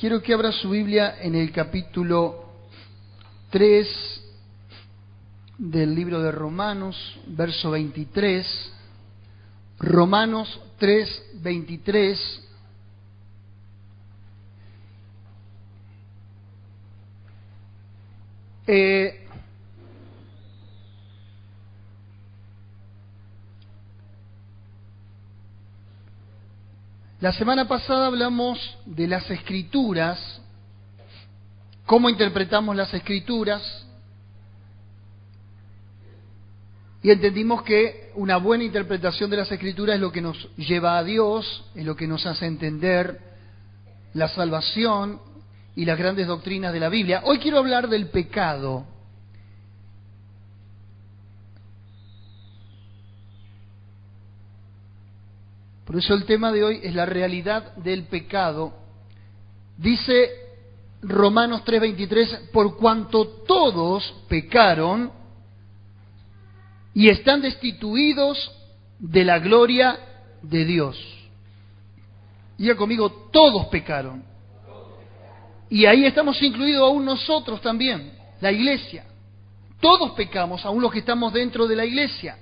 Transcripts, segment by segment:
Quiero que abra su Biblia en el capítulo 3 del libro de Romanos, verso 23. Romanos 3, 23. La semana pasada hablamos de las Escrituras, cómo interpretamos las Escrituras, y entendimos que una buena interpretación de las Escrituras es lo que nos lleva a Dios, es lo que nos hace entender la salvación y las grandes doctrinas de la Biblia. Hoy quiero hablar del pecado. Por eso el tema de hoy es la realidad del pecado. Dice Romanos 3:23, por cuanto todos pecaron y están destituidos de la gloria de Dios. Diga conmigo, todos pecaron. Y ahí estamos incluidos aún nosotros también, la iglesia. Todos pecamos, aún los que estamos dentro de la iglesia.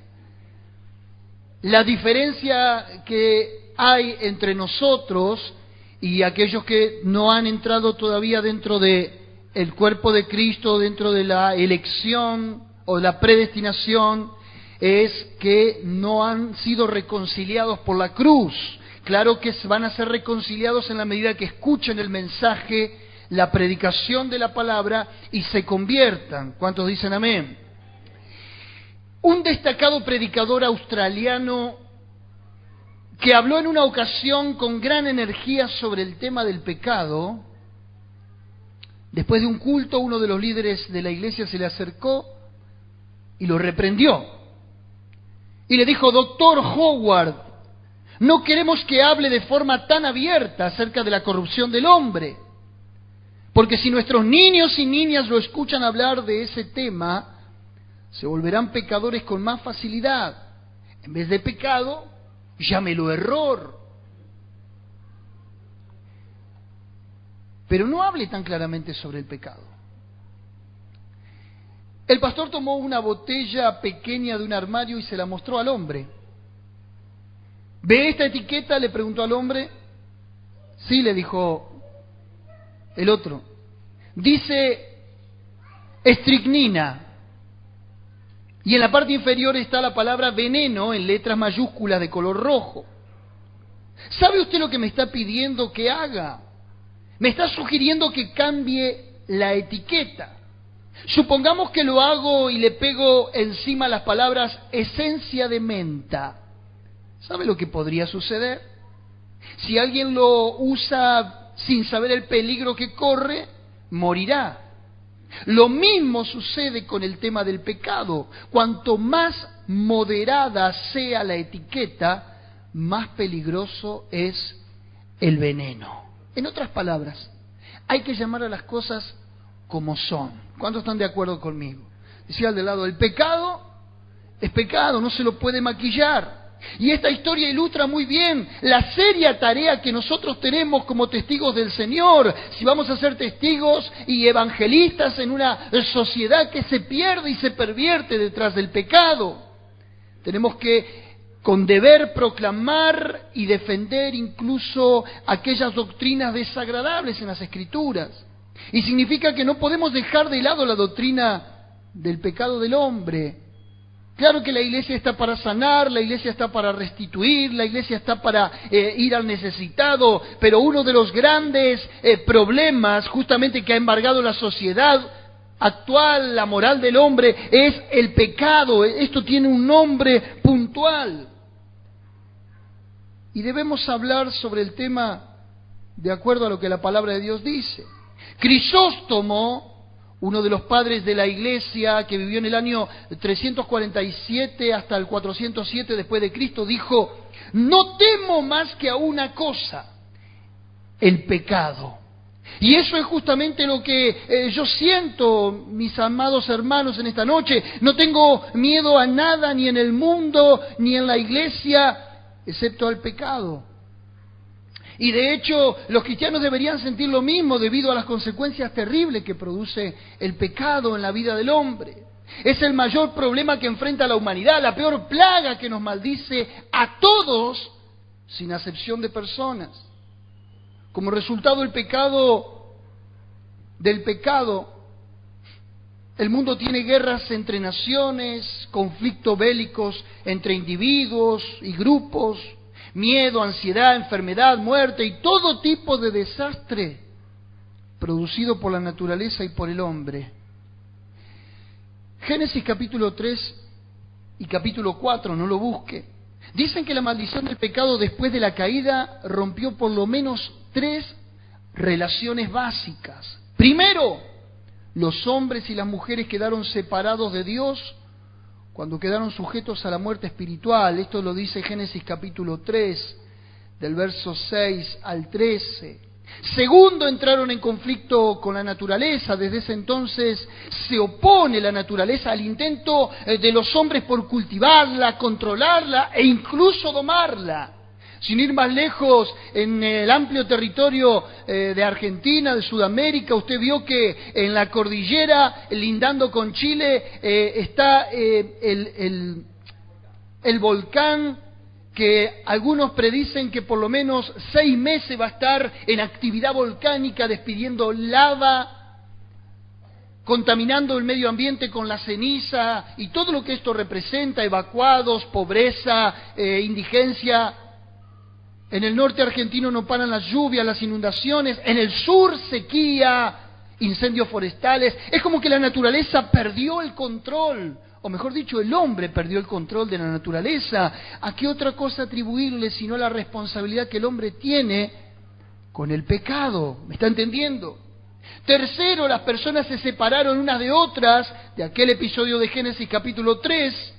La diferencia que hay entre nosotros y aquellos que no han entrado todavía dentro de el cuerpo de Cristo, dentro de la elección o la predestinación, es que no han sido reconciliados por la cruz. Claro que van a ser reconciliados en la medida que escuchen el mensaje, la predicación de la palabra y se conviertan. ¿Cuántos dicen amén? Un destacado predicador australiano que habló en una ocasión con gran energía sobre el tema del pecado, después de un culto, uno de los líderes de la iglesia se le acercó y lo reprendió. Y le dijo, Doctor Howard, no queremos que hable de forma tan abierta acerca de la corrupción del hombre, porque si nuestros niños y niñas lo escuchan hablar de ese tema, se volverán pecadores con más facilidad. En vez de pecado, llámelo error. Pero no hable tan claramente sobre el pecado. El pastor tomó una botella pequeña de un armario y se la mostró al hombre. ¿Ve esta etiqueta?, le preguntó al hombre. Sí, le dijo el otro. Dice estricnina. Y en la parte inferior está la palabra veneno en letras mayúsculas de color rojo. ¿Sabe usted lo que me está pidiendo que haga? Me está sugiriendo que cambie la etiqueta. Supongamos que lo hago y le pego encima las palabras esencia de menta. ¿Sabe lo que podría suceder? Si alguien lo usa sin saber el peligro que corre, morirá. Lo mismo sucede con el tema del pecado. Cuanto más moderada sea la etiqueta, más peligroso es el veneno. En otras palabras, hay que llamar a las cosas como son. ¿Cuántos están de acuerdo conmigo? Decía al de lado, el pecado es pecado, no se lo puede maquillar. Y esta historia ilustra muy bien la seria tarea que nosotros tenemos como testigos del Señor. Si vamos a ser testigos y evangelistas en una sociedad que se pierde y se pervierte detrás del pecado, tenemos que con deber proclamar y defender incluso aquellas doctrinas desagradables en las Escrituras. Y significa que no podemos dejar de lado la doctrina del pecado del hombre. Claro que la iglesia está para sanar, la iglesia está para restituir, la iglesia está para ir al necesitado, pero uno de los grandes problemas justamente que ha embargado la sociedad actual, la moral del hombre, es el pecado. Esto tiene un nombre puntual. Y debemos hablar sobre el tema de acuerdo a lo que la palabra de Dios dice. Crisóstomo, uno de los padres de la iglesia que vivió en el año 347 hasta el 407 después de Cristo, dijo, no temo más que a una cosa, el pecado. Y eso es justamente lo que yo siento, mis amados hermanos, en esta noche. No tengo miedo a nada, ni en el mundo, ni en la iglesia, excepto al pecado. Y de hecho, los cristianos deberían sentir lo mismo debido a las consecuencias terribles que produce el pecado en la vida del hombre. Es el mayor problema que enfrenta la humanidad, la peor plaga que nos maldice a todos, sin acepción de personas. Como resultado del pecado, el mundo tiene guerras entre naciones, conflictos bélicos entre individuos y grupos, miedo, ansiedad, enfermedad, muerte y todo tipo de desastre producido por la naturaleza y por el hombre. Génesis capítulo 3 y capítulo 4, no lo busque, dicen que la maldición del pecado después de la caída rompió por lo menos 3 relaciones básicas. Primero, los hombres y las mujeres quedaron separados de Dios cuando quedaron sujetos a la muerte espiritual. Esto lo dice Génesis capítulo 3, del verso 6 al 13. Segundo, entraron en conflicto con la naturaleza. Desde ese entonces se opone la naturaleza al intento de los hombres por cultivarla, controlarla e incluso domarla. Sin ir más lejos, en el amplio territorio de Argentina, de Sudamérica, usted vio que en la cordillera, lindando con Chile, está el volcán que algunos predicen que por lo menos 6 meses va a estar en actividad volcánica, despidiendo lava, contaminando el medio ambiente con la ceniza y todo lo que esto representa, evacuados, pobreza, indigencia. En el norte argentino no paran las lluvias, las inundaciones. En el sur, sequía, incendios forestales. Es como que la naturaleza perdió el control. O mejor dicho, el hombre perdió el control de la naturaleza. ¿A qué otra cosa atribuirle sino la responsabilidad que el hombre tiene con el pecado? ¿Me está entendiendo? Tercero, las personas se separaron unas de otras, de aquel episodio de Génesis capítulo 3,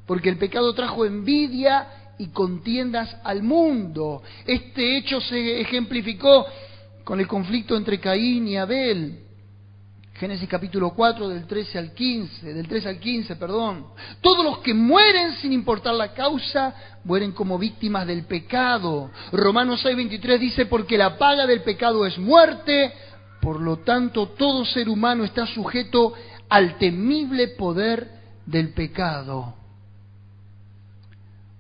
porque el pecado trajo envidia y contiendas al mundo. Este hecho se ejemplificó con el conflicto entre Caín y Abel. Génesis capítulo 4, del 13 al 15. Todos los que mueren sin importar la causa, mueren como víctimas del pecado. Romanos 6:23 dice, porque la paga del pecado es muerte, por lo tanto todo ser humano está sujeto al temible poder del pecado.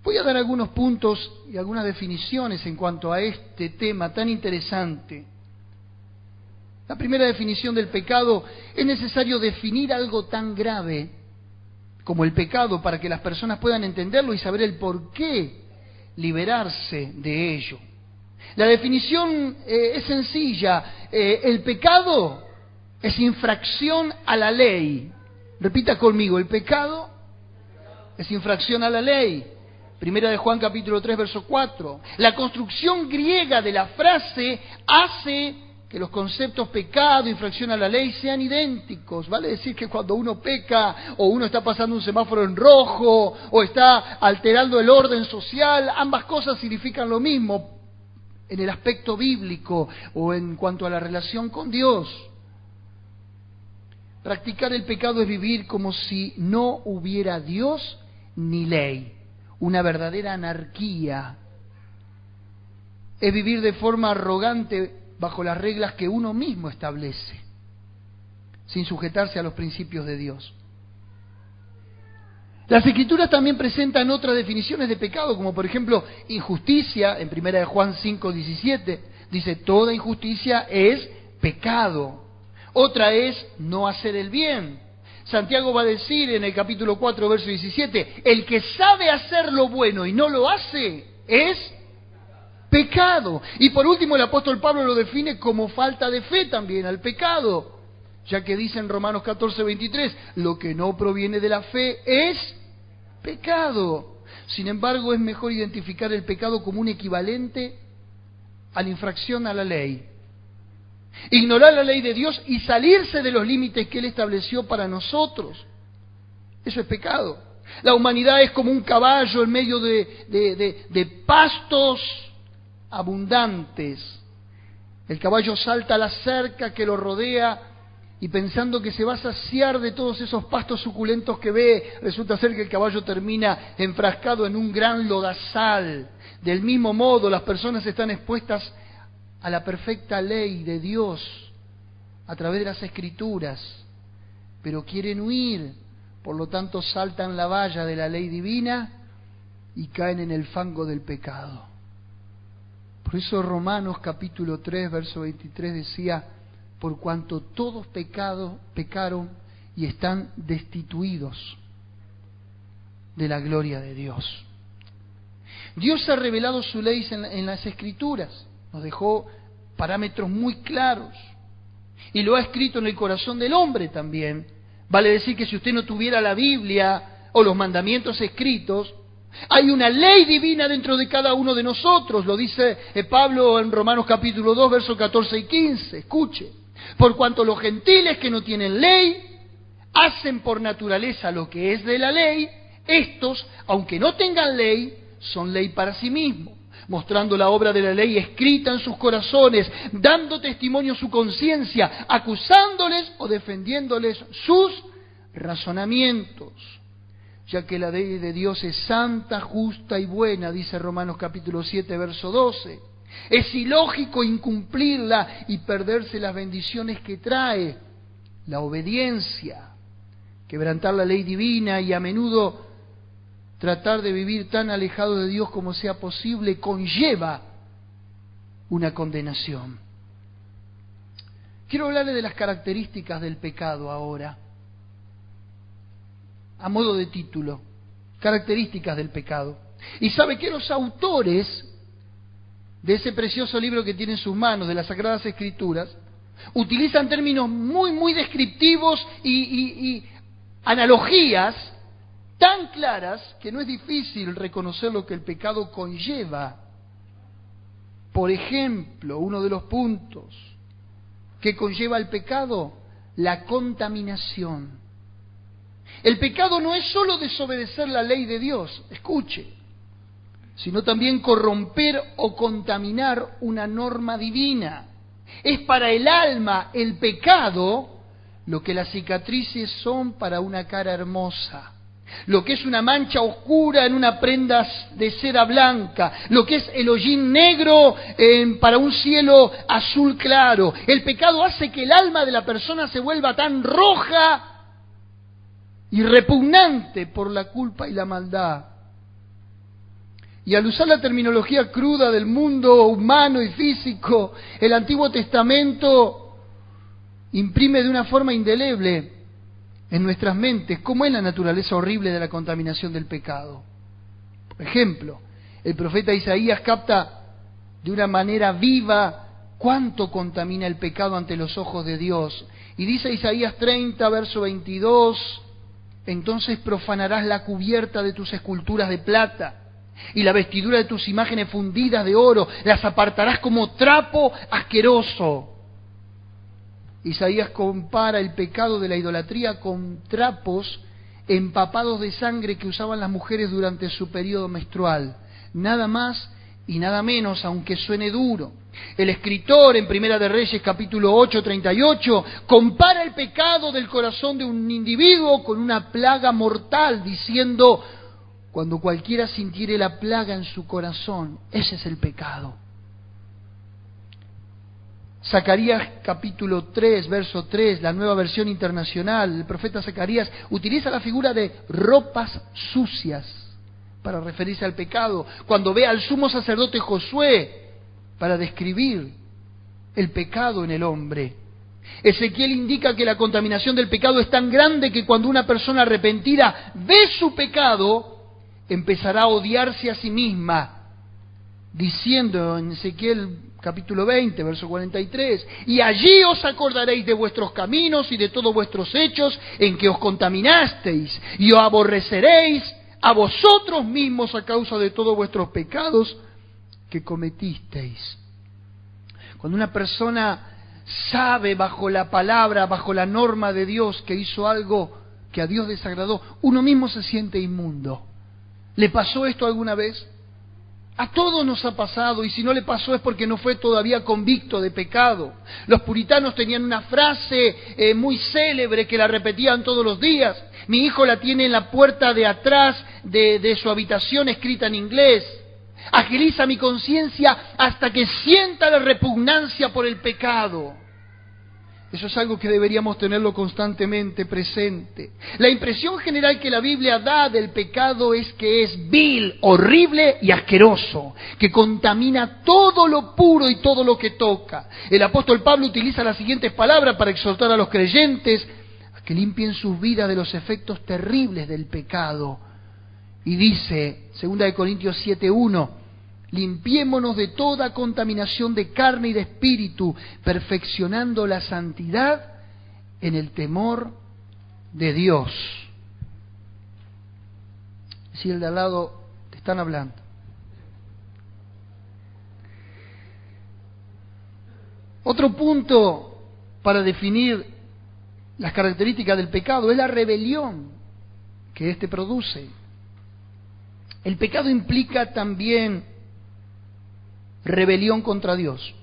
Voy a dar algunos puntos y algunas definiciones en cuanto a este tema tan interesante. La primera definición del pecado: es necesario definir algo tan grave como el pecado para que las personas puedan entenderlo y saber el por qué liberarse de ello. La definición es sencilla. El pecado es infracción a la ley. Repita conmigo: el pecado es infracción a la ley. Primera de Juan capítulo 3, verso 4. La construcción griega de la frase hace que los conceptos pecado, infracción a la ley sean idénticos. Vale decir que cuando uno peca, o uno está pasando un semáforo en rojo, o está alterando el orden social, ambas cosas significan lo mismo en el aspecto bíblico o en cuanto a la relación con Dios. Practicar el pecado es vivir como si no hubiera Dios ni ley. Una verdadera anarquía. Es vivir de forma arrogante bajo las reglas que uno mismo establece, sin sujetarse a los principios de Dios. Las Escrituras también presentan otras definiciones de pecado, como por ejemplo injusticia. En 1 de Juan 5:17 dice, toda injusticia es pecado. Otra es no hacer el bien. Santiago va a decir en el capítulo 4, verso 17, el que sabe hacer lo bueno y no lo hace es pecado. Y por último, el apóstol Pablo lo define como falta de fe también al pecado, ya que dice en Romanos 14:23, lo que no proviene de la fe es pecado. Sin embargo, es mejor identificar el pecado como un equivalente a la infracción a la ley. Ignorar la ley de Dios y salirse de los límites que Él estableció para nosotros. Eso es pecado. La humanidad es como un caballo en medio de pastos abundantes. El caballo salta a la cerca que lo rodea y pensando que se va a saciar de todos esos pastos suculentos que ve, resulta ser que el caballo termina enfrascado en un gran lodazal Del mismo modo, las personas están expuestas a la perfecta ley de Dios a través de las Escrituras, pero quieren huir, por lo tanto saltan la valla de la ley divina y caen en el fango del pecado. Por eso Romanos capítulo 3, verso 23 decía: por cuanto todos pecaron y están destituidos de la gloria de Dios. Dios ha revelado su ley en las Escrituras, nos dejó parámetros muy claros y lo ha escrito en el corazón del hombre también. Vale decir que si usted no tuviera la Biblia o los mandamientos escritos, hay una ley divina dentro de cada uno de nosotros. Lo dice Pablo en Romanos capítulo 2, versos 14 y 15. Escuche: por cuanto los gentiles que no tienen ley hacen por naturaleza lo que es de la ley, estos, aunque no tengan ley, son ley para sí mismos, mostrando la obra de la ley escrita en sus corazones, dando testimonio su conciencia, acusándoles o defendiéndoles sus razonamientos. Ya que la ley de Dios es santa, justa y buena, dice Romanos capítulo 7, verso 12. Es ilógico incumplirla y perderse las bendiciones que trae la obediencia. Quebrantar la ley divina y a menudo tratar de vivir tan alejado de Dios como sea posible conlleva una condenación. Quiero hablarle de las características del pecado ahora, a modo de título: características del pecado. Y sabe que los autores de ese precioso libro que tiene en sus manos, de las Sagradas Escrituras, utilizan términos muy descriptivos y analogías tan claras que no es difícil reconocer lo que el pecado conlleva. Por ejemplo, uno de los puntos que conlleva el pecado: la contaminación. El pecado no es solo desobedecer la ley de Dios, escuche, sino también corromper o contaminar una norma divina. Es para el alma el pecado lo que las cicatrices son para una cara hermosa, lo que es una mancha oscura en una prenda de seda blanca, lo que es el hollín negro para un cielo azul claro. El pecado hace que el alma de la persona se vuelva tan roja y repugnante por la culpa y la maldad. Y al usar la terminología cruda del mundo humano y físico, el Antiguo Testamento imprime de una forma indeleble en nuestras mentes cómo es la naturaleza horrible de la contaminación del pecado. Por ejemplo, el profeta Isaías capta de una manera viva cuánto contamina el pecado ante los ojos de Dios. Y dice Isaías 30, verso 22: entonces profanarás la cubierta de tus esculturas de plata y la vestidura de tus imágenes fundidas de oro, las apartarás como trapo asqueroso. Isaías compara el pecado de la idolatría con trapos empapados de sangre que usaban las mujeres durante su periodo menstrual. Nada más y nada menos, aunque suene duro. El escritor en Primera de Reyes capítulo 8, 38 compara el pecado del corazón de un individuo con una plaga mortal, diciendo: cuando cualquiera sintiere la plaga en su corazón, ese es el pecado. Zacarías capítulo 3, verso 3, la Nueva Versión Internacional, el profeta Zacarías utiliza la figura de ropas sucias para referirse al pecado, cuando ve al sumo sacerdote Josué para describir el pecado en el hombre. Ezequiel indica que la contaminación del pecado es tan grande que cuando una persona arrepentida ve su pecado, empezará a odiarse a sí misma, diciendo en Ezequiel capítulo 20, verso 43: y allí os acordaréis de vuestros caminos y de todos vuestros hechos en que os contaminasteis, y os aborreceréis a vosotros mismos a causa de todos vuestros pecados que cometisteis. Cuando una persona sabe bajo la palabra, bajo la norma de Dios, que hizo algo que a Dios desagradó, uno mismo se siente inmundo. ¿Le pasó esto alguna vez? A todos nos ha pasado, y si no le pasó es porque no fue todavía convicto de pecado. Los puritanos tenían una frase muy célebre que la repetían todos los días. Mi hijo la tiene en la puerta de atrás de su habitación escrita en inglés. Agiliza mi conciencia hasta que sienta la repugnancia por el pecado. Eso es algo que deberíamos tenerlo constantemente presente. La impresión general que la Biblia da del pecado es que es vil, horrible y asqueroso, que contamina todo lo puro y todo lo que toca. El apóstol Pablo utiliza las siguientes palabras para exhortar a los creyentes a que limpien sus vidas de los efectos terribles del pecado. Y dice, 2 Corintios 7:1, limpiémonos de toda contaminación de carne y de espíritu, perfeccionando la santidad en el temor de Dios. Si el de al lado te están hablando. Otro punto para definir las características del pecado es la rebelión que éste produce. El pecado implica también rebelión contra Dios.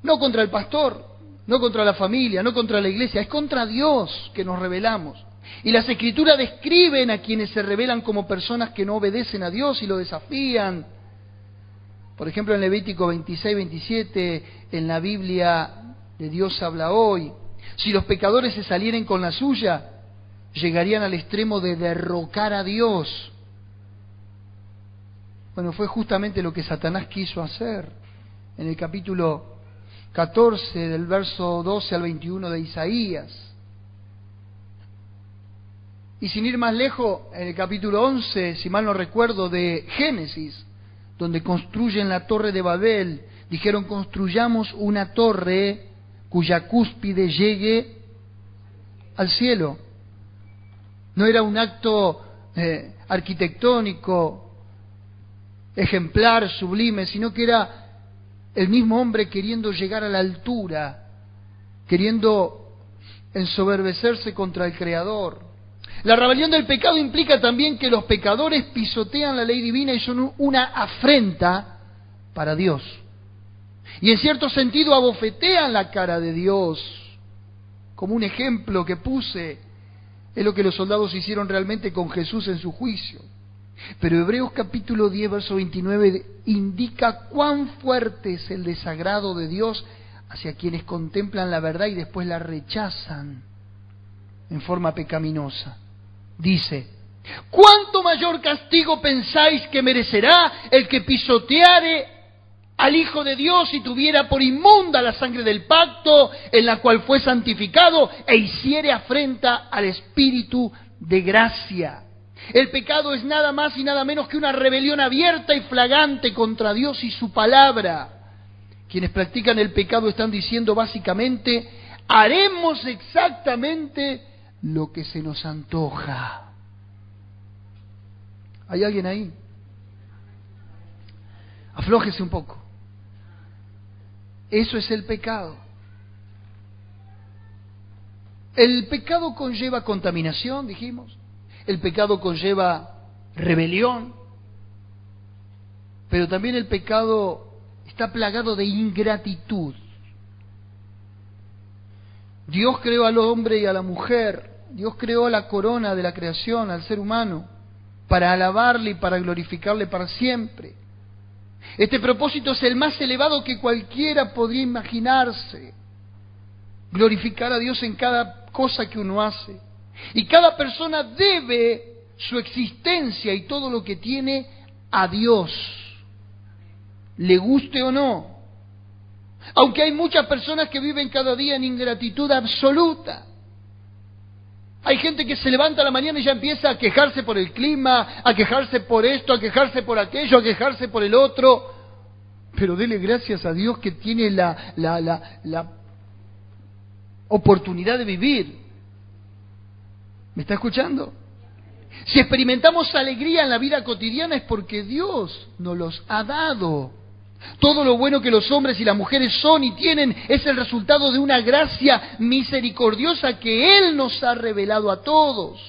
No contra el pastor, no contra la familia, no contra la iglesia, es contra Dios que nos rebelamos. Y las Escrituras describen a quienes se rebelan como personas que no obedecen a Dios y lo desafían. Por ejemplo, en Levítico 26-27, en la Biblia de Dios habla hoy, si los pecadores se salieren con la suya, llegarían al extremo de derrocar a Dios. Bueno, fue justamente lo que Satanás quiso hacer en el capítulo 14, del verso 12 al 21 de Isaías. Y sin ir más lejos, en el capítulo 11, si mal no recuerdo, de Génesis, donde construyen la torre de Babel, dijeron: construyamos una torre cuya cúspide llegue al cielo. No era un acto arquitectónico ejemplar, sublime, sino que era el mismo hombre queriendo llegar a la altura, queriendo ensoberbecerse contra el Creador. La rebelión del pecado implica también que los pecadores pisotean la ley divina y son una afrenta para Dios. Y en cierto sentido abofetean la cara de Dios. Como un ejemplo que puse, es lo que los soldados hicieron realmente con Jesús en su juicio. Pero Hebreos capítulo 10, verso 29 indica cuán fuerte es el desagrado de Dios hacia quienes contemplan la verdad y después la rechazan en forma pecaminosa. Dice: ¿cuánto mayor castigo pensáis que merecerá el que pisoteare al Hijo de Dios y tuviera por inmunda la sangre del pacto en la cual fue santificado e hiciere afrenta al Espíritu de gracia? El pecado es nada más y nada menos que una rebelión abierta y flagrante contra Dios y su palabra. Quienes practican el pecado están diciendo básicamente: haremos exactamente lo que se nos antoja. ¿Hay alguien ahí? Aflójese un poco. Eso es el pecado. El pecado conlleva contaminación, dijimos. El pecado conlleva rebelión, pero también el pecado está plagado de ingratitud. Dios creó al hombre y a la mujer, Dios creó la corona de la creación, al ser humano, para alabarle y para glorificarle para siempre. Este propósito es el más elevado que cualquiera podría imaginarse: glorificar a Dios en cada cosa que uno hace. Y cada persona debe su existencia y todo lo que tiene a Dios, le guste o no. Aunque hay muchas personas que viven cada día en ingratitud absoluta. Hay gente que se levanta a la mañana y ya empieza a quejarse por el clima, a quejarse por esto, a quejarse por aquello, a quejarse por el otro. Pero dele gracias a Dios que tiene la oportunidad de vivir. ¿Me está escuchando? Si experimentamos alegría en la vida cotidiana es porque Dios nos los ha dado. Todo lo bueno que los hombres y las mujeres son y tienen es el resultado de una gracia misericordiosa que Él nos ha revelado a todos.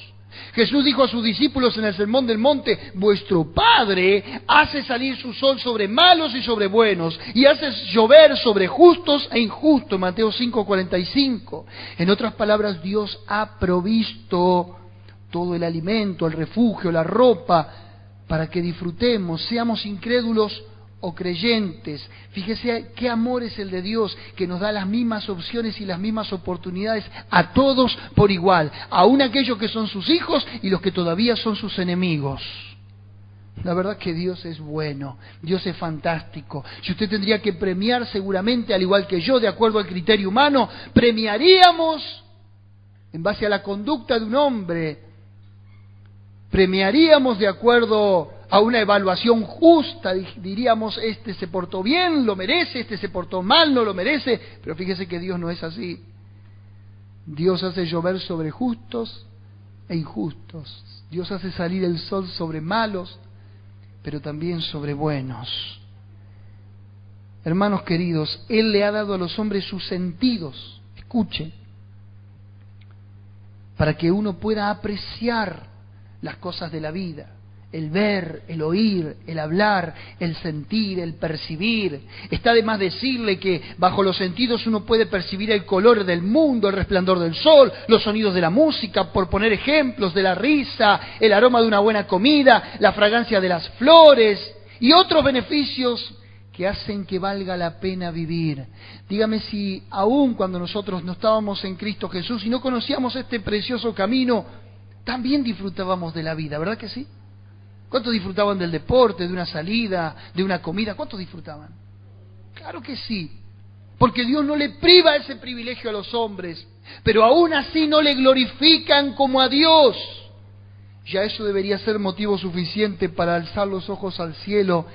Jesús dijo a sus discípulos en el Sermón del Monte: vuestro Padre hace salir su sol sobre malos y sobre buenos, y hace llover sobre justos e injustos. Mateo 5:45. En otras palabras, Dios ha provisto todo el alimento, el refugio, la ropa, para que disfrutemos, seamos incrédulos o creyentes. Fíjese qué amor es el de Dios, que nos da las mismas opciones y las mismas oportunidades a todos por igual, aun aquellos que son sus hijos y los que todavía son sus enemigos. La verdad que Dios es bueno, Dios es fantástico. Si usted tendría que premiar, seguramente, al igual que yo, de acuerdo al criterio humano, premiaríamos en base a la conducta de un hombre, premiaríamos de acuerdo a una evaluación justa, diríamos, este se portó bien, lo merece, este se portó mal, no lo merece. Pero fíjese que Dios no es así. Dios hace llover sobre justos e injustos. Dios hace salir el sol sobre malos, pero también sobre buenos. Hermanos queridos, Él le ha dado a los hombres sus sentidos, escuchen, para que uno pueda apreciar las cosas de la vida. El ver, el oír, el hablar, el sentir, el percibir. Está de más decirle que bajo los sentidos uno puede percibir el color del mundo, el resplandor del sol, los sonidos de la música, por poner ejemplos, de la risa, el aroma de una buena comida, la fragancia de las flores y otros beneficios que hacen que valga la pena vivir. Dígame si aún cuando nosotros no estábamos en Cristo Jesús y no conocíamos este precioso camino, también disfrutábamos de la vida, ¿verdad que sí? ¿Cuántos disfrutaban del deporte, de una salida, de una comida? ¿Cuántos disfrutaban? Claro que sí, porque Dios no le priva ese privilegio a los hombres, pero aún así no le glorifican como a Dios. Ya eso debería ser motivo suficiente para alzar los ojos al cielo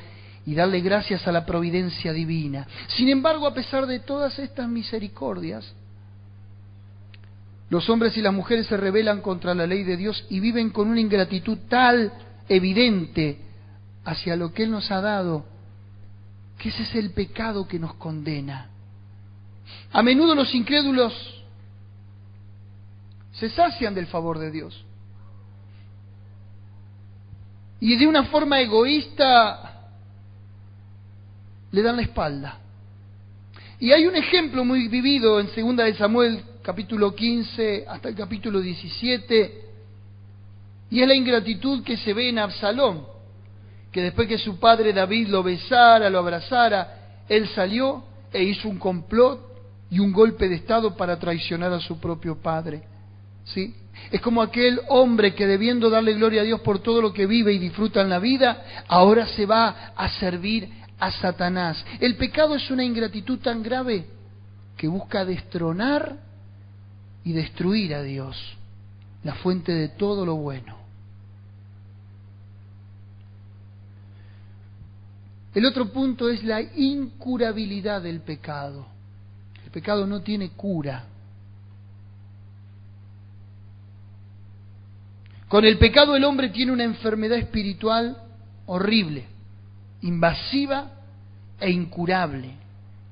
y darle gracias a la providencia divina. Sin embargo, a pesar de todas estas misericordias, los hombres y las mujeres se rebelan contra la ley de Dios y viven con una ingratitud tal evidente hacia lo que Él nos ha dado, que ese es el pecado que nos condena. A menudo los incrédulos se sacian del favor de Dios y de una forma egoísta le dan la espalda. Y hay un ejemplo muy vivido en 2 de Samuel, capítulo 15 hasta el capítulo 17, y es la ingratitud que se ve en Absalón, que después que su padre David lo besara, lo abrazara, él salió e hizo un complot y un golpe de estado para traicionar a su propio padre. ¿Sí? Es como aquel hombre que, debiendo darle gloria a Dios por todo lo que vive y disfruta en la vida, ahora se va a servir a Satanás. El pecado es una ingratitud tan grave que busca destronar y destruir a Dios, la fuente de todo lo bueno. El otro punto es la incurabilidad del pecado. El pecado no tiene cura. Con el pecado el hombre tiene una enfermedad espiritual horrible, invasiva e incurable,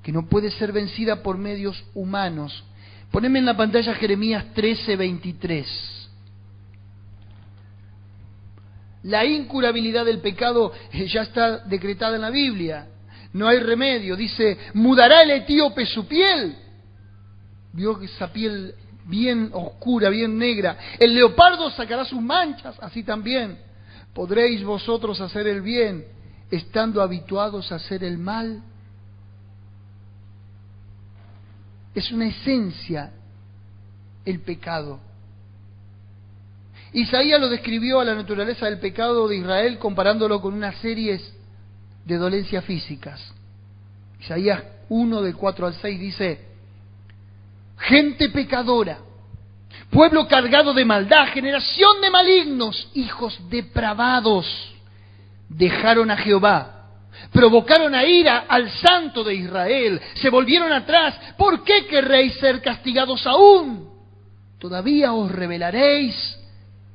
que no puede ser vencida por medios humanos. Poneme en la pantalla Jeremías 13:23. La incurabilidad del pecado ya está decretada en la Biblia. No hay remedio. Dice, mudará el etíope su piel. Vio esa piel bien oscura, bien negra. El leopardo sacará sus manchas, así también. ¿Podréis vosotros hacer el bien, estando habituados a hacer el mal? Es una esencia el pecado. Isaías lo describió a la naturaleza del pecado de Israel comparándolo con una serie de dolencias físicas. Isaías 1, del 4 al 6 dice, gente pecadora, pueblo cargado de maldad, generación de malignos, hijos depravados, dejaron a Jehová, provocaron a ira al Santo de Israel, se volvieron atrás. ¿Por qué querréis ser castigados aún? Todavía os rebelaréis.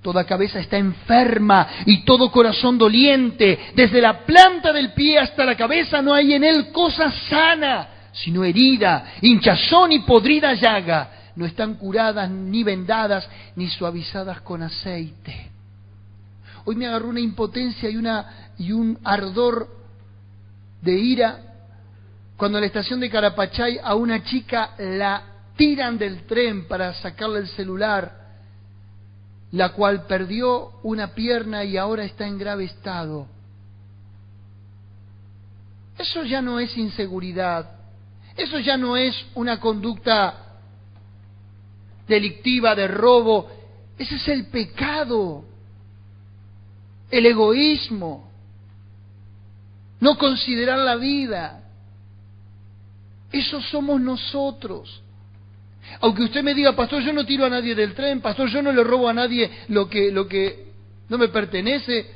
Toda cabeza está enferma y todo corazón doliente. Desde la planta del pie hasta la cabeza no hay en él cosa sana, sino herida, hinchazón y podrida llaga. No están curadas, ni vendadas, ni suavizadas con aceite. Hoy me agarró una impotencia y un ardor de ira cuando en la estación de Carapachay a una chica la tiran del tren para sacarle el celular. la cual perdió una pierna y ahora está en grave estado. Eso ya no es inseguridad, eso ya no es una conducta delictiva de robo, ese es el pecado, el egoísmo, no considerar la vida. Eso somos nosotros. Aunque usted me diga, pastor, yo no tiro a nadie del tren, pastor, yo no le robo a nadie lo que no me pertenece,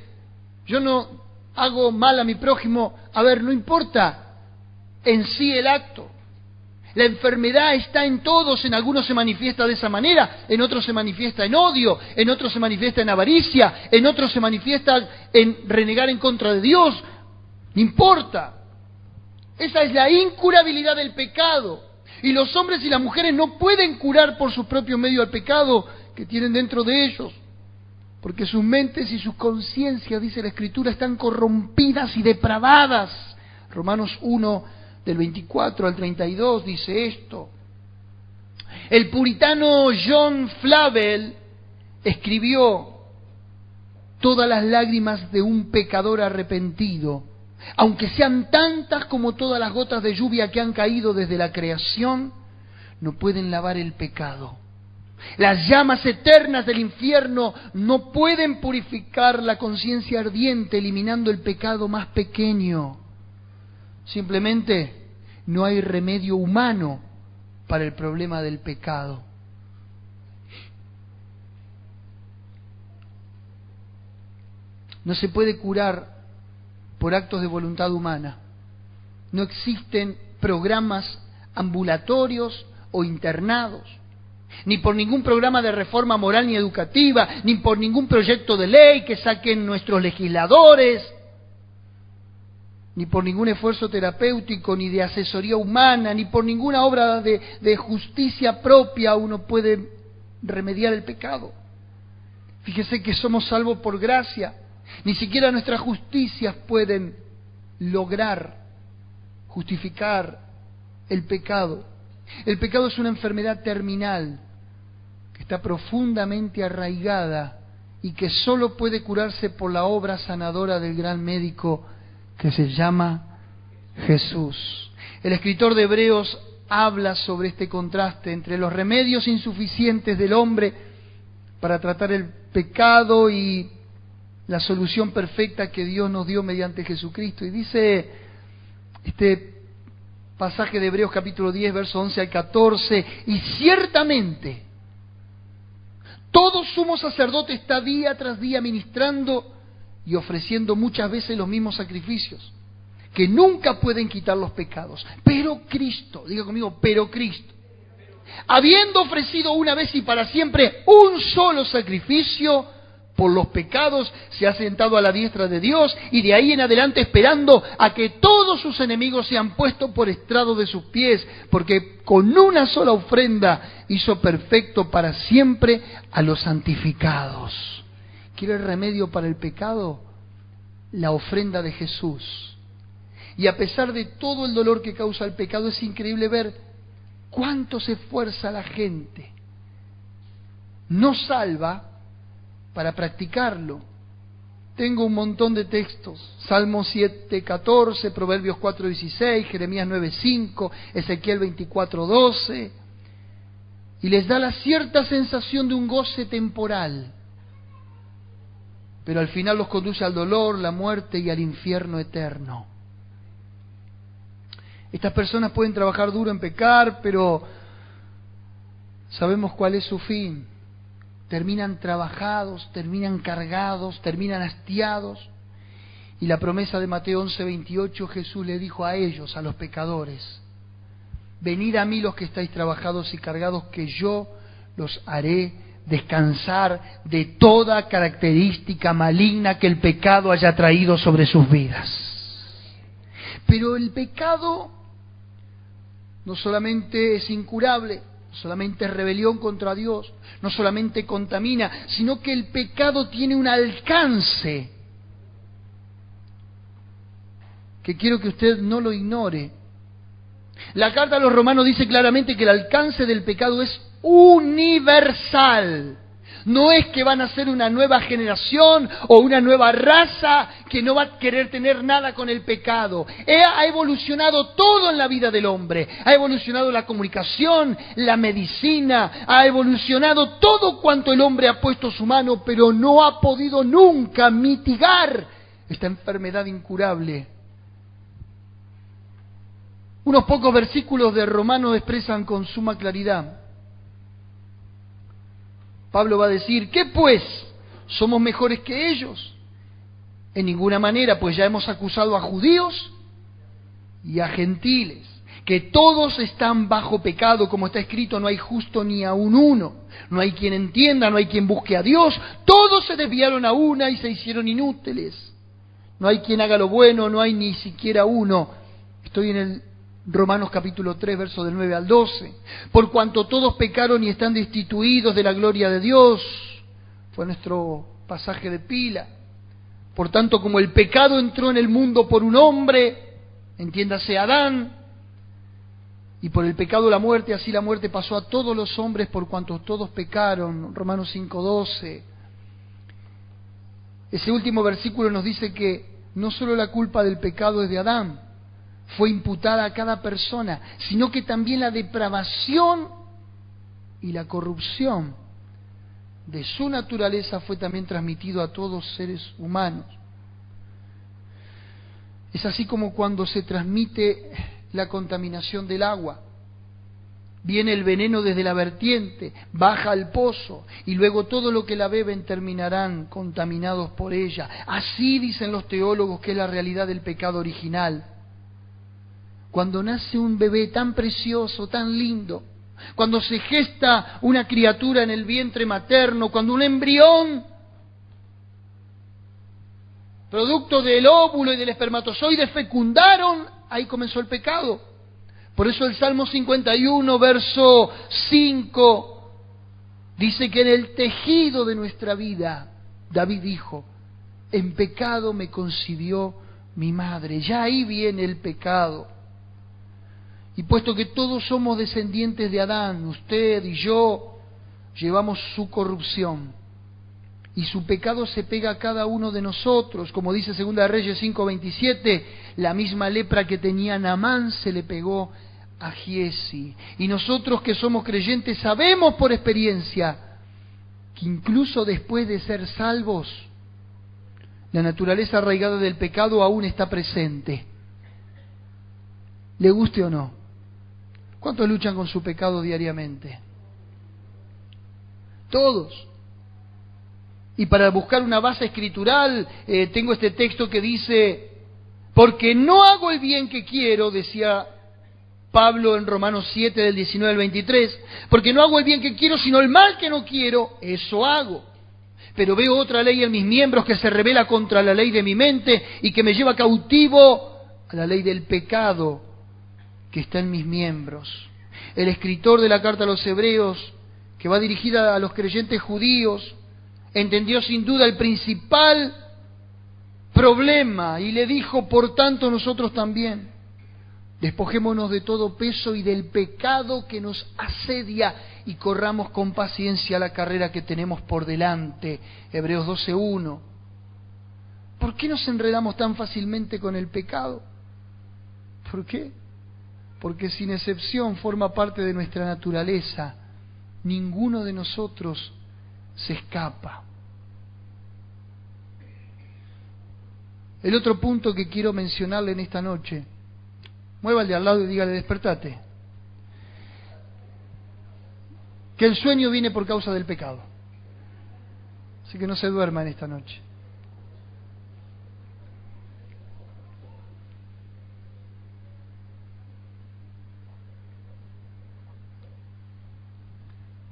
yo no hago mal a mi prójimo. A ver, no importa en sí el acto. La enfermedad está en todos, en algunos se manifiesta de esa manera, en otros se manifiesta en odio, en otros se manifiesta en avaricia, en otros se manifiesta en renegar en contra de Dios. No importa. Esa es la incurabilidad del pecado. Y los hombres y las mujeres no pueden curar por su propio medio el pecado que tienen dentro de ellos, porque sus mentes y sus conciencias, dice la Escritura, están corrompidas y depravadas. Romanos 1, del 24 al 32, dice esto. El puritano John Flavel escribió: todas las lágrimas de un pecador arrepentido, aunque sean tantas como todas las gotas de lluvia que han caído desde la creación, no pueden lavar el pecado. Las llamas eternas del infierno no pueden purificar la conciencia ardiente, eliminando el pecado más pequeño. Simplemente no hay remedio humano para el problema del pecado. No se puede curar por actos de voluntad humana. No existen programas ambulatorios o internados, ni por ningún programa de reforma moral ni educativa, ni por ningún proyecto de ley que saquen nuestros legisladores, ni por ningún esfuerzo terapéutico, ni de asesoría humana, ni por ninguna obra de justicia propia uno puede remediar el pecado. Fíjese que somos salvos por gracia. Ni siquiera nuestras justicias pueden lograr justificar el pecado. El pecado es una enfermedad terminal que está profundamente arraigada y que solo puede curarse por la obra sanadora del gran médico que se llama Jesús. El escritor de Hebreos habla sobre este contraste entre los remedios insuficientes del hombre para tratar el pecado y la solución perfecta que Dios nos dio mediante Jesucristo. Y dice este pasaje de Hebreos capítulo 10, verso 11 al 14, y ciertamente todo sumo sacerdote está día tras día ministrando y ofreciendo muchas veces los mismos sacrificios, que nunca pueden quitar los pecados. Pero Cristo, diga conmigo, pero Cristo, habiendo ofrecido una vez y para siempre un solo sacrificio por los pecados, se ha sentado a la diestra de Dios, y de ahí en adelante esperando a que todos sus enemigos sean puestos por estrado de sus pies, porque con una sola ofrenda hizo perfecto para siempre a los santificados. ¿Quiere el remedio para el pecado? La ofrenda de Jesús. Y a pesar de todo el dolor que causa el pecado, es increíble ver cuánto se esfuerza la gente no salva para practicarlo. Tengo un montón de textos: Salmo 7:14, Proverbios 4:16, Jeremías 9:5, Ezequiel 24:12, y les da la cierta sensación de un goce temporal, pero al final los conduce al dolor, la muerte y al infierno eterno. Estas personas pueden trabajar duro en pecar, pero sabemos cuál es su fin. Terminan trabajados, terminan cargados, terminan hastiados. Y la promesa de Mateo 11:28, Jesús le dijo a ellos, a los pecadores: venid a mí los que estáis trabajados y cargados, que yo los haré descansar de toda característica maligna que el pecado haya traído sobre sus vidas. Pero el pecado no solamente es incurable, no solamente es rebelión contra Dios, no solamente contamina, sino que el pecado tiene un alcance que quiero que usted no lo ignore. La carta a los Romanos dice claramente que el alcance del pecado es universal. No es que van a ser una nueva generación o una nueva raza que no va a querer tener nada con el pecado. Ha evolucionado todo en la vida del hombre. Ha evolucionado la comunicación, la medicina, ha evolucionado todo cuanto el hombre ha puesto su mano, pero no ha podido nunca mitigar esta enfermedad incurable. Unos pocos versículos de Romanos expresan con suma claridad. Pablo va a decir, ¿qué pues? ¿Somos mejores que ellos? En ninguna manera, pues ya hemos acusado a judíos y a gentiles, que todos están bajo pecado, como está escrito, no hay justo ni aun uno, no hay quien entienda, no hay quien busque a Dios, todos se desviaron a una y se hicieron inútiles. No hay quien haga lo bueno, no hay ni siquiera uno. Estoy en el Romanos capítulo 3, versos del 9 al 12. Por cuanto todos pecaron y están destituidos de la gloria de Dios. Fue nuestro pasaje de pila. Por tanto, como el pecado entró en el mundo por un hombre, entiéndase Adán, y por el pecado la muerte, así la muerte pasó a todos los hombres por cuanto todos pecaron. Romanos 5, 12. Ese último versículo nos dice que no solo la culpa del pecado es de Adán, fue imputada a cada persona, sino que también la depravación y la corrupción de su naturaleza fue también transmitido a todos los seres humanos. Es así como cuando se transmite la contaminación del agua. Viene el veneno desde la vertiente, baja al pozo, y luego todo lo que la beben terminarán contaminados por ella. Así dicen los teólogos que es la realidad del pecado original. Cuando nace un bebé tan precioso, tan lindo, cuando se gesta una criatura en el vientre materno, cuando un embrión, producto del óvulo y del espermatozoide, fecundaron, ahí comenzó el pecado. Por eso el Salmo 51, verso 5, dice que en el tejido de nuestra vida, David dijo, en pecado me concibió mi madre. Ya ahí viene el pecado. Y puesto que todos somos descendientes de Adán, usted y yo, llevamos su corrupción. Y su pecado se pega a cada uno de nosotros. Como dice 2 Reyes 5:27, la misma lepra que tenía Naamán se le pegó a Giezi. Y nosotros que somos creyentes sabemos por experiencia que incluso después de ser salvos, la naturaleza arraigada del pecado aún está presente. ¿Le guste o no? ¿Cuántos luchan con su pecado diariamente? Todos. Y para buscar una base escritural, tengo este texto que dice, porque no hago el bien que quiero, decía Pablo en Romanos 7, del 19 al 23, porque no hago el bien que quiero, sino el mal que no quiero, eso hago. Pero veo otra ley en mis miembros que se rebela contra la ley de mi mente y que me lleva cautivo a la ley del pecado que está en mis miembros. El escritor de la carta a los Hebreos, que va dirigida a los creyentes judíos, entendió sin duda el principal problema y le dijo, por tanto nosotros también, despojémonos de todo peso y del pecado que nos asedia y corramos con paciencia la carrera que tenemos por delante. Hebreos 12:1. ¿Por qué nos enredamos tan fácilmente con el pecado? ¿Por qué? Porque sin excepción forma parte de nuestra naturaleza. Ninguno de nosotros se escapa. El otro punto que quiero mencionarle en esta noche, mueva al de al lado y dígale, despertate. Que el sueño viene por causa del pecado. Así que no se duerma en esta noche.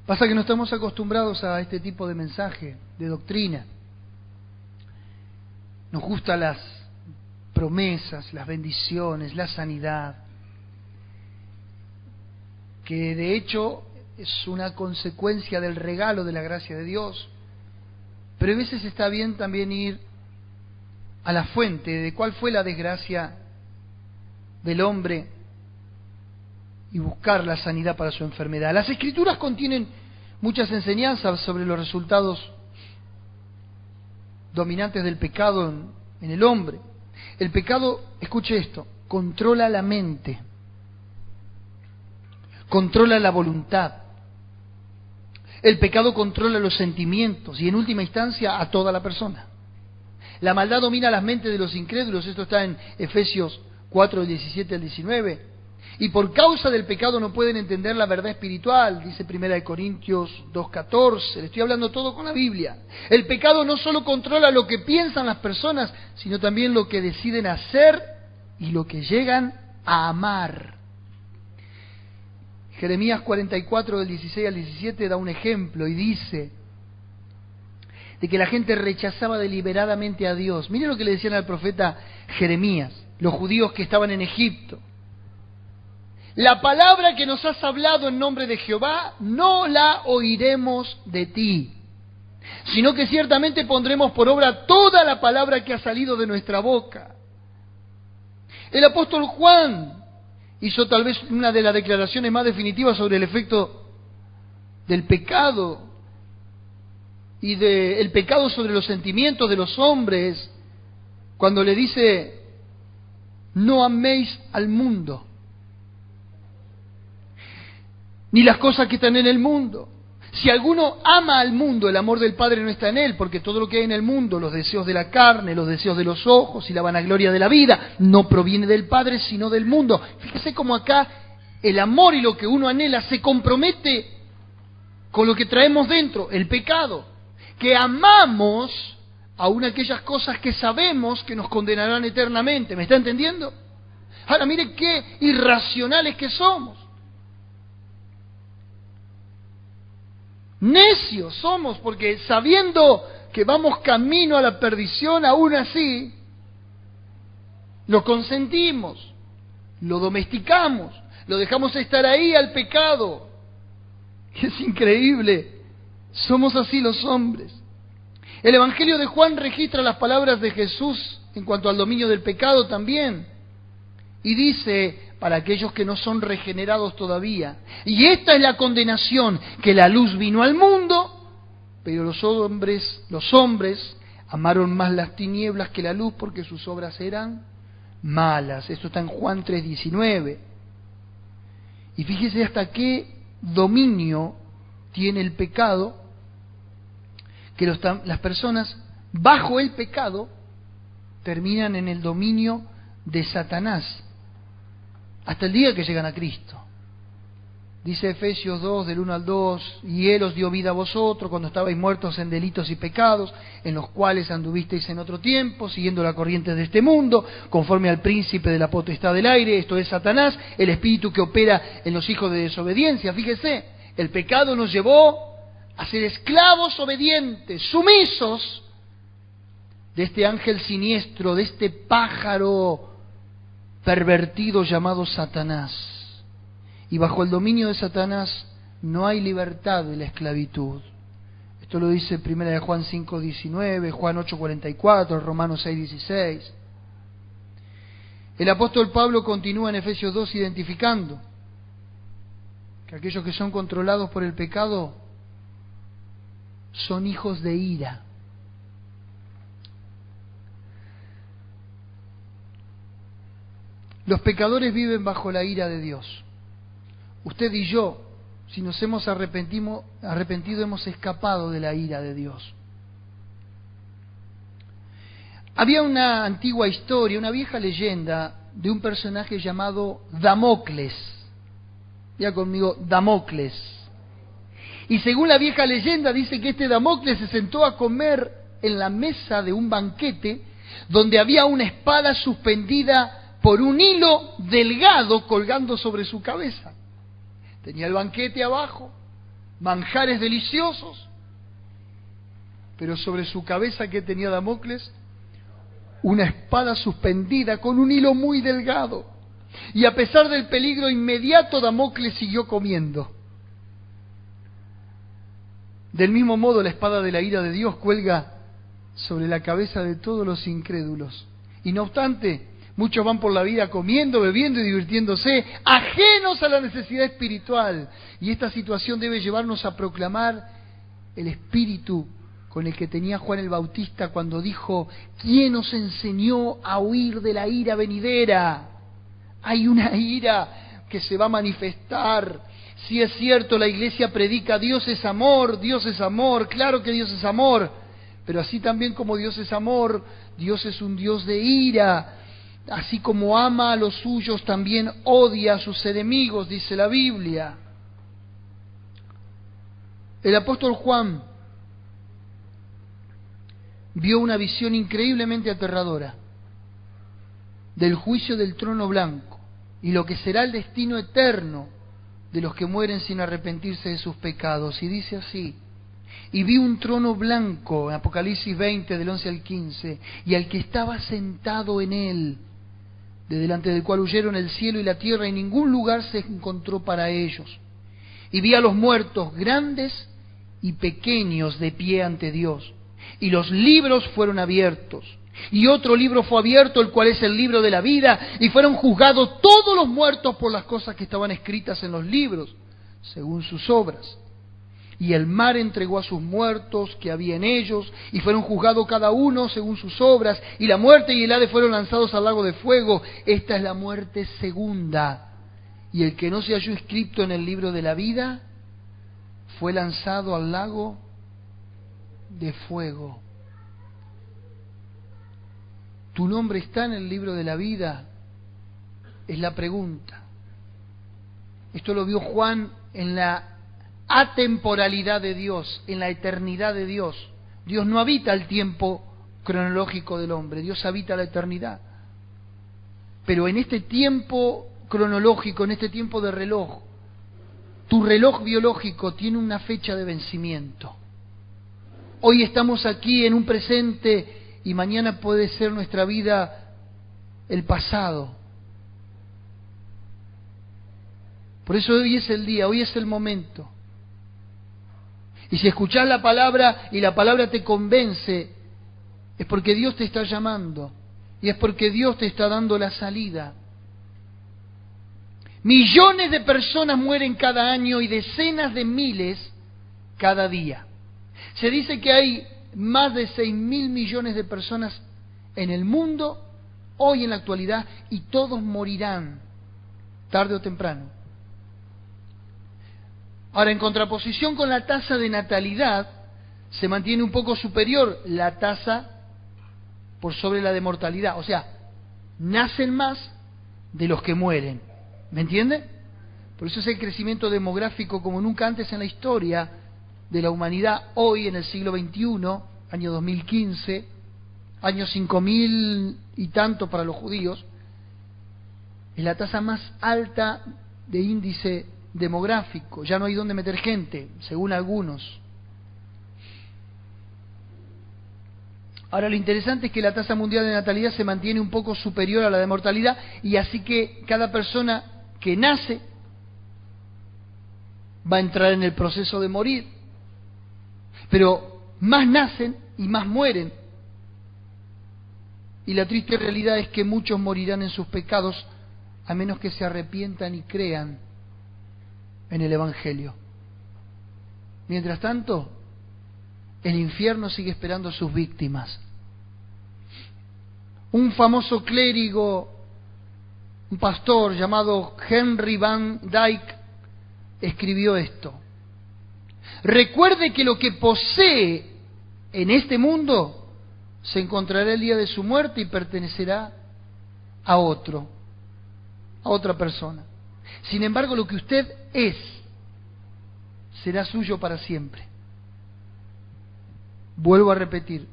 Pasa que no estamos acostumbrados a este tipo de mensaje, de doctrina. Nos gustan las promesas, las bendiciones, la sanidad, que de hecho es una consecuencia del regalo de la gracia de Dios. Pero a veces está bien también ir a la fuente de cuál fue la desgracia del hombre y buscar la sanidad para su enfermedad. Las Escrituras contienen muchas enseñanzas sobre los resultados dominantes del pecado en el hombre. El pecado, escuche esto, controla la mente, controla la voluntad. El pecado controla los sentimientos y en última instancia a toda la persona. La maldad domina las mentes de los incrédulos, esto está en Efesios 4, del 17 al 19. Y por causa del pecado no pueden entender la verdad espiritual, dice 1 Corintios 2:14. Le estoy hablando todo con la Biblia. El pecado no solo controla lo que piensan las personas, sino también lo que deciden hacer y lo que llegan a amar. Jeremías 44, del 16 al 17 da un ejemplo y dice de que la gente rechazaba deliberadamente a Dios. Mire lo que le decían al profeta Jeremías, los judíos que estaban en Egipto. La palabra que nos has hablado en nombre de Jehová, no la oiremos de ti, sino que ciertamente pondremos por obra toda la palabra que ha salido de nuestra boca. El apóstol Juan hizo tal vez una de las declaraciones más definitivas sobre el efecto del pecado y del pecado sobre los sentimientos de los hombres, cuando le dice, no améis al mundo, ni las cosas que están en el mundo. Si alguno ama al mundo, el amor del Padre no está en él, porque todo lo que hay en el mundo, los deseos de la carne, los deseos de los ojos y la vanagloria de la vida, no proviene del Padre, sino del mundo. Fíjese cómo acá el amor y lo que uno anhela se compromete con lo que traemos dentro, el pecado, que amamos aún aquellas cosas que sabemos que nos condenarán eternamente. ¿Me está entendiendo? Ahora mire qué irracionales que somos. Necios somos, porque sabiendo que vamos camino a la perdición, aún así lo consentimos, lo domesticamos, lo dejamos estar ahí al pecado. Es increíble, somos así los hombres. El Evangelio de Juan registra las palabras de Jesús en cuanto al dominio del pecado también, y dice, para aquellos que no son regenerados todavía. Y esta es la condenación, que la luz vino al mundo, pero los hombres amaron más las tinieblas que la luz porque sus obras eran malas. Esto está en Juan 3:19. Y fíjese hasta qué dominio tiene el pecado, que las personas bajo el pecado terminan en el dominio de Satanás, hasta el día que llegan a Cristo. Dice Efesios 2, del 1 al 2, y Él os dio vida a vosotros cuando estabais muertos en delitos y pecados, en los cuales anduvisteis en otro tiempo, siguiendo la corriente de este mundo, conforme al príncipe de la potestad del aire, esto es Satanás, el espíritu que opera en los hijos de desobediencia. Fíjese, el pecado nos llevó a ser esclavos obedientes, sumisos, de este ángel siniestro, de este pájaro pervertido llamado Satanás. Y bajo el dominio de Satanás no hay libertad de la esclavitud. Esto lo dice 1 Juan 5:19, Juan 8:44, Romanos 6:16. El apóstol Pablo continúa en Efesios 2 identificando que aquellos que son controlados por el pecado son hijos de ira. Los pecadores viven bajo la ira de Dios. Usted y yo, si nos hemos arrepentido, hemos escapado de la ira de Dios. Había una antigua historia, una vieja leyenda de un personaje llamado Damocles. Ya conmigo, Damocles. Y según la vieja leyenda dice que este Damocles se sentó a comer en la mesa de un banquete donde había una espada suspendida por un hilo delgado colgando sobre su cabeza. Tenía el banquete abajo, manjares deliciosos, pero sobre su cabeza, ¿qué tenía Damocles? Una espada suspendida con un hilo muy delgado. Y a pesar del peligro inmediato, Damocles siguió comiendo. Del mismo modo, la espada de la ira de Dios cuelga sobre la cabeza de todos los incrédulos. Y no obstante, Muchos van por la vida comiendo, bebiendo y divirtiéndose, ajenos a la necesidad espiritual. Y esta situación debe llevarnos a proclamar el espíritu con el que tenía Juan el Bautista cuando dijo: ¿quién os enseñó a huir de la ira venidera? Hay una ira que se va a manifestar. Si es cierto, la iglesia predica Dios es amor, claro que Dios es amor, pero así también como Dios es amor, Dios es un Dios de ira. Así como ama a los suyos, también odia a sus enemigos, dice la Biblia. El apóstol Juan vio una visión increíblemente aterradora del juicio del trono blanco y lo que será el destino eterno de los que mueren sin arrepentirse de sus pecados. Y dice así: y vi un trono blanco, en Apocalipsis 20, del 11 al 15, y al que estaba sentado en él, de delante del cual huyeron el cielo y la tierra, y ningún lugar se encontró para ellos. Y vi a los muertos, grandes y pequeños, de pie ante Dios. Y los libros fueron abiertos. Y otro libro fue abierto, el cual es el libro de la vida, y fueron juzgados todos los muertos por las cosas que estaban escritas en los libros, según sus obras. Y el mar entregó a sus muertos que había en ellos, y fueron juzgados cada uno según sus obras, y la muerte y el Hades fueron lanzados al lago de fuego. Esta es la muerte segunda. Y el que no se halló inscrito en el libro de la vida fue lanzado al lago de fuego. ¿Tu nombre está en el libro de la vida? Es la pregunta. Esto lo vio Juan en la atemporalidad de Dios, en la eternidad de Dios. Dios no habita el tiempo cronológico del hombre, Dios habita la eternidad. Pero en este tiempo cronológico, en este tiempo de reloj, tu reloj biológico tiene una fecha de vencimiento. Hoy estamos aquí en un presente y mañana puede ser nuestra vida el pasado. Por eso hoy es el día, hoy es el momento. Y si escuchás la palabra y la palabra te convence, es porque Dios te está llamando y es porque Dios te está dando la salida. Millones de personas mueren cada año y decenas de miles cada día. Se dice que hay más de 6.000 millones de personas en el mundo hoy en la actualidad, y todos morirán tarde o temprano. Ahora, en contraposición con la tasa de natalidad, se mantiene un poco superior la tasa por sobre la de mortalidad. O sea, nacen más de los que mueren. ¿Me entiende? Por eso es el crecimiento demográfico como nunca antes en la historia de la humanidad, hoy en el siglo XXI, año 2015, año 5.000 y tanto para los judíos, es la tasa más alta de índice demográfico. Ya no hay dónde meter gente, según algunos. Ahora, lo interesante es que la tasa mundial de natalidad se mantiene un poco superior a la de mortalidad, y así que cada persona que nace va a entrar en el proceso de morir. Pero más nacen y más mueren. Y la triste realidad es que muchos morirán en sus pecados a menos que se arrepientan y crean en el Evangelio. Mientras tanto, el infierno sigue esperando a sus víctimas. Un famoso clérigo, un pastor llamado Henry Van Dyke, escribió esto: recuerde que lo que posee en este mundo se encontrará el día de su muerte y pertenecerá a otro, a otra persona. Sin embargo, lo que usted es será suyo para siempre. Vuelvo a repetir,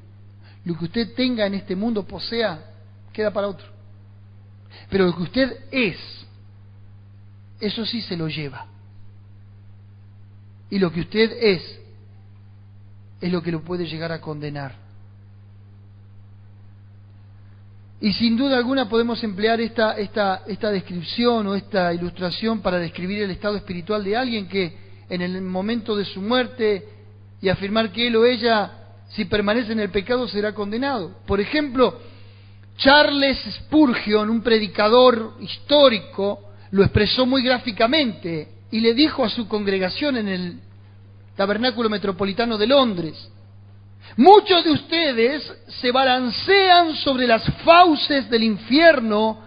lo que usted tenga en este mundo, posea, queda para otro. Pero lo que usted es, eso sí se lo lleva. Y lo que usted es lo que lo puede llegar a condenar. Y sin duda alguna podemos emplear esta descripción o esta ilustración para describir el estado espiritual de alguien que en el momento de su muerte, y afirmar que él o ella, si permanece en el pecado, será condenado. Por ejemplo, Charles Spurgeon, un predicador histórico, lo expresó muy gráficamente y le dijo a su congregación en el Tabernáculo Metropolitano de Londres: muchos de ustedes se balancean sobre las fauces del infierno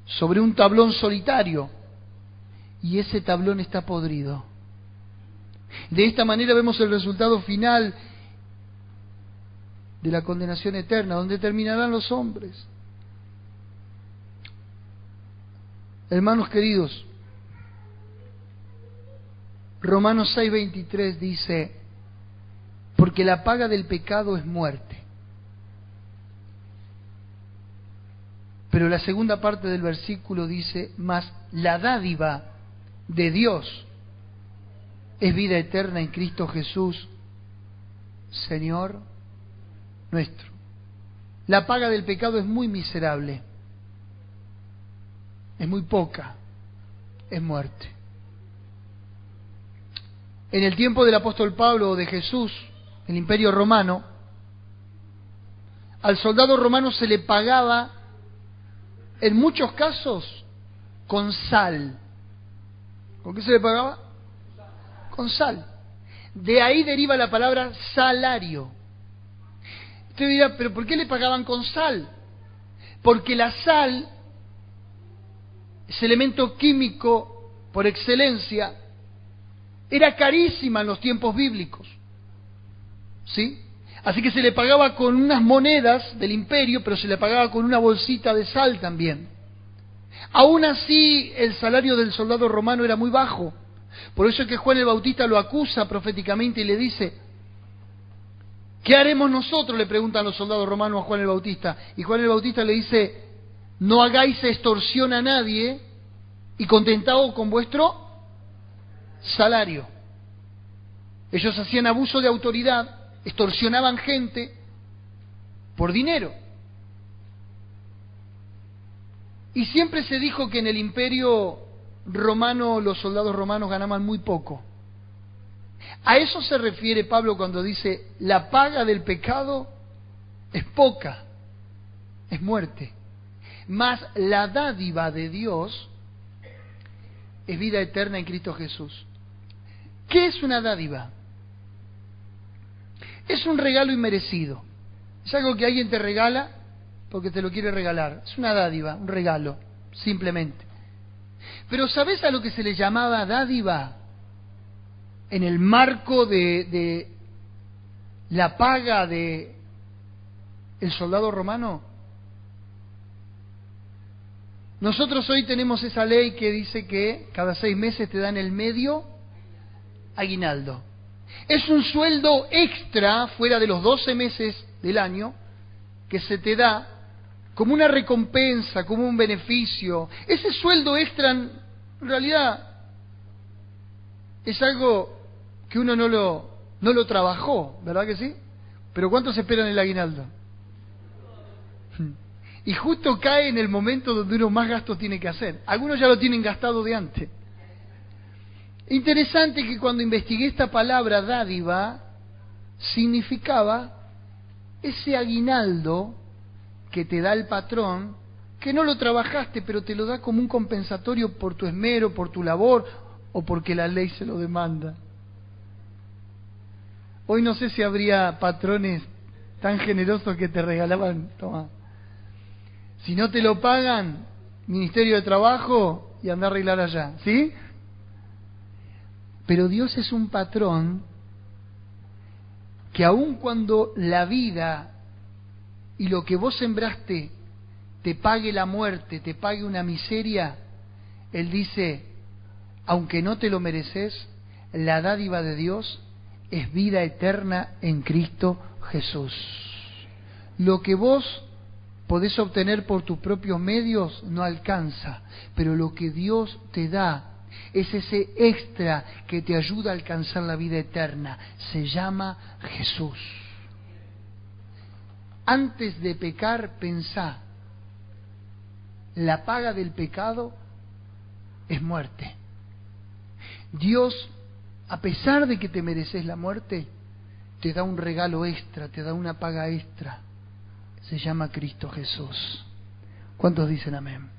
sobre un tablón solitario, y ese tablón está podrido. De esta manera vemos el resultado final de la condenación eterna, donde terminarán los hombres. Hermanos queridos, Romanos 6:23 dice: porque la paga del pecado es muerte. Pero la segunda parte del versículo dice: mas la dádiva de Dios es vida eterna en Cristo Jesús, Señor nuestro. La paga del pecado es muy miserable, es muy poca, es muerte. En el tiempo del apóstol Pablo o de Jesús, el Imperio Romano, al soldado romano se le pagaba, en muchos casos, con sal. ¿Con qué se le pagaba? Con sal. De ahí deriva la palabra salario. Usted dirá, ¿pero por qué le pagaban con sal? Porque la sal es elemento químico por excelencia, era carísima en los tiempos bíblicos, ¿sí? Así que se le pagaba con unas monedas del imperio, pero se le pagaba con una bolsita de sal también. Aún así, el salario del soldado romano era muy bajo. Por eso es que Juan el Bautista lo acusa proféticamente y le dice: ¿qué haremos nosotros?, le preguntan los soldados romanos a Juan el Bautista. Y Juan el Bautista le dice: no hagáis extorsión a nadie y contentaos con vuestro salario. Ellos hacían abuso de autoridad, extorsionaban gente por dinero. Y siempre se dijo que en el imperio romano los soldados romanos ganaban muy poco. A eso se refiere Pablo cuando dice: la paga del pecado es poca, es muerte, mas la dádiva de Dios es vida eterna en Cristo Jesús. ¿Qué es una dádiva? Es un regalo inmerecido. Es algo que alguien te regala porque te lo quiere regalar. Es una dádiva, un regalo, simplemente. Pero ¿sabés a lo que se le llamaba dádiva en el marco de la paga de el soldado romano? Nosotros hoy tenemos esa ley que dice que cada 6 meses te dan el medio aguinaldo. Es un sueldo extra fuera de los 12 meses del año que se te da como una recompensa, como un beneficio. Ese sueldo extra en realidad es algo que uno no lo trabajó, ¿verdad que sí? Pero ¿cuántos esperan el aguinaldo? Y justo cae en el momento donde uno más gastos tiene que hacer. Algunos ya lo tienen gastado de antes. Interesante que cuando investigué esta palabra dádiva, significaba ese aguinaldo que te da el patrón, que no lo trabajaste, pero te lo da como un compensatorio por tu esmero, por tu labor, o porque la ley se lo demanda. Hoy no sé si habría patrones tan generosos que te regalaban, toma, si no te lo pagan, Ministerio de Trabajo y anda a arreglar allá, ¿sí? Pero Dios es un patrón que aun cuando la vida y lo que vos sembraste te pague la muerte, te pague una miseria, Él dice: aunque no te lo mereces, la dádiva de Dios es vida eterna en Cristo Jesús. Lo que vos podés obtener por tus propios medios no alcanza, pero lo que Dios te da es ese extra que te ayuda a alcanzar la vida eterna. Se llama Jesús. Antes de pecar, pensá: la paga del pecado es muerte. Dios, a pesar de que te mereces la muerte, te da un regalo extra, te da una paga extra. se llama Cristo Jesús. ¿Cuántos dicen amén?